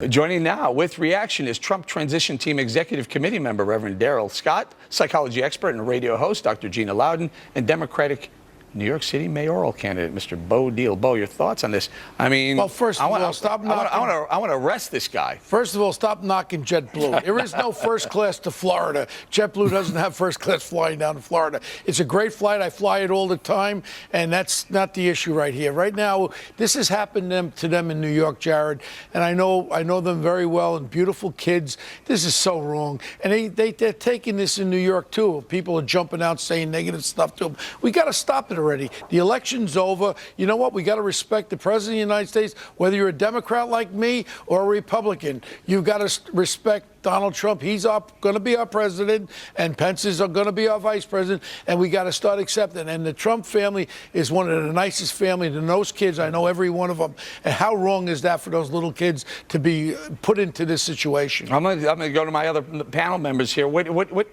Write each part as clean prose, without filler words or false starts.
Joining now with reaction is Trump Transition Team Executive Committee member Reverend Darrell Scott, psychology expert and radio host Dr. Gina Loudon, and Democratic New York City mayoral candidate Mr. Dietl. Bo, your thoughts on this? I mean, well, first of all, stop knocking. I want to arrest this guy. First of all, stop knocking JetBlue. There is no first class to Florida. JetBlue doesn't have first class flying down to Florida. It's a great flight. I fly it all the time, and that's not the issue right here. Right now, this has happened to them in New York, Jared, and I know them very well. And beautiful kids. This is so wrong, and they're taking this in New York too. People are jumping out saying negative stuff to them. We got to stop it already. The election's over. You know what? We got to respect the president of the United States, whether you're a Democrat like me or a Republican. You've got to respect Donald Trump. He's going to be our president, and Pence is going to be our vice president, and we got to start accepting. And the Trump family is one of the nicest families, and those kids, I know every one of them. And how wrong is that for those little kids to be put into this situation? I'm going to go to my other panel members here.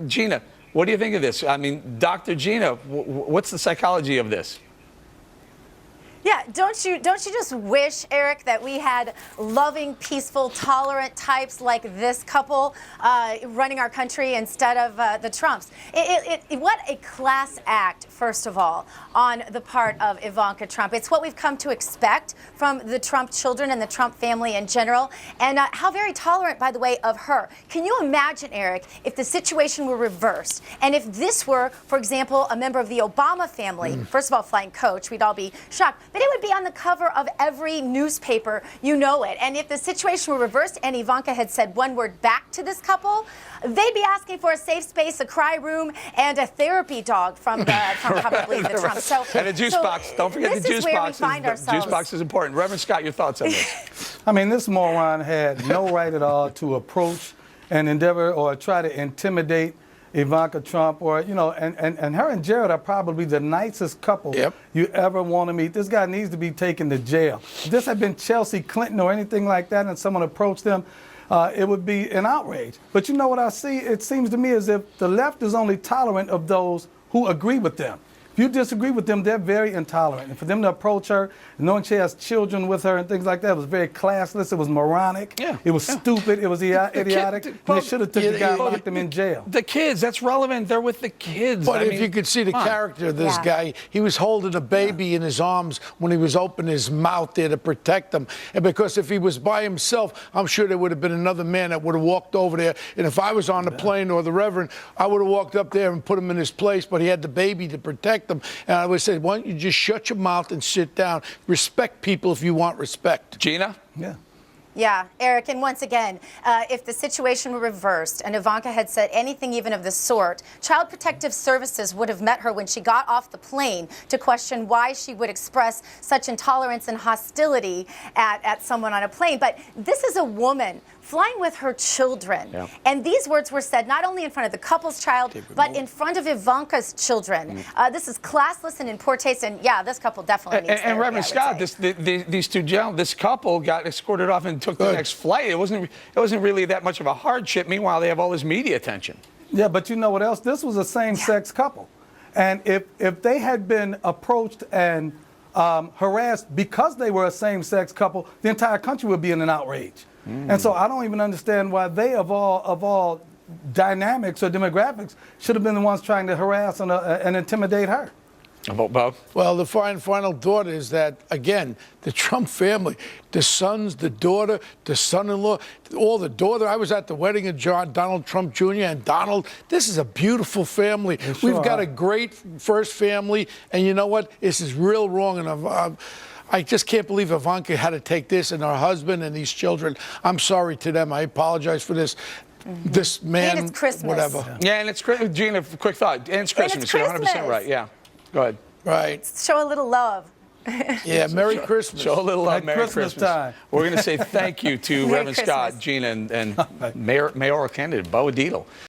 Gina, what do you think of this? I mean, Dr. Gina, what's the psychology of this? Yeah, don't you just wish, Eric, that we had loving, peaceful, tolerant types like this couple running our country instead of the Trumps? What a class act, first of all, on the part of Ivanka Trump. It's what we've come to expect from the Trump children and the Trump family in general, and how very tolerant, by the way, of her. Can you imagine, Eric, if the situation were reversed, and if this were, for example, a member of the Obama family, first of all, flying coach, we'd all be shocked. But it would be on the cover of every newspaper, you know it. And if the situation were reversed and Ivanka had said one word back to this couple, they'd be asking for a safe space, a cry room, and a therapy dog from probably the Trump. So, and a juice box. Don't forget the juice box. The juice box is important. Reverend Scott, your thoughts on this? I mean, this moron had no right at all to approach and endeavor or try to intimidate Ivanka Trump, or, you know, and her and Jared are probably the nicest couple you ever want to meet. This guy needs to be taken to jail. If this had been Chelsea Clinton or anything like that and someone approached them, it would be an outrage. But you know what I see? It seems to me as if the left is only tolerant of those who agree with them. If you disagree with them, they're very intolerant. And for them to approach her, knowing she has children with her and things like that, it was very classless. It was moronic. Yeah. It was stupid. It was idiotic. And they should have took the guy and locked him in jail. The kids, that's relevant. They're with the kids. But if you could see the character of this guy, he was holding a baby in his arms when he was opening his mouth there to protect them. And because if he was by himself, I'm sure there would have been another man that would have walked over there. And if I was on the plane or the Reverend, I would have walked up there and put him in his place. But he had the baby to protect them. And I would say, why don't you just shut your mouth and sit down? Respect people if you want respect. Gina? Yeah. Yeah, Eric, and once again, if the situation were reversed and Ivanka had said anything even of the sort, Child Protective Services would have met her when she got off the plane to question why she would express such intolerance and hostility at someone on a plane. But this is a woman flying with her children. Yeah. And these words were said not only in front of the couple's child, but in front of Ivanka's children. This is classless and in poor taste, and yeah, this couple definitely needs and Reverend Scott, these two gentlemen, this couple got escorted off and took the next flight. It wasn't really that much of a hardship. Meanwhile, they have all this media attention. Yeah, but you know what else? This was a same-sex couple. And if they had been approached and harassed because they were a same-sex couple, the entire country would be in an outrage. And so I don't even understand why they, of all dynamics or demographics, should have been the ones trying to harass and intimidate her. Bob? Well, the final thought is that, again, the Trump family, the sons, the daughter, the son-in-law, all the daughter. I was at the wedding of Donald Trump Jr. and Donald. This is a beautiful family. We've got a great first family. And you know what? This is real wrong. And I just can't believe Ivanka had to take this and her husband and these children. I'm sorry to them. I apologize for this. This man, and it's Christmas. Whatever. Yeah, and it's Gina, quick thought. And it's Christmas. You're 100% right. Yeah. Go ahead. Right. Show a little love. Yeah, Merry Christmas. Show a little love, Merry Christmas time. We're going to say thank you to Reverend Scott, Gina, and mayoral candidate Dietl.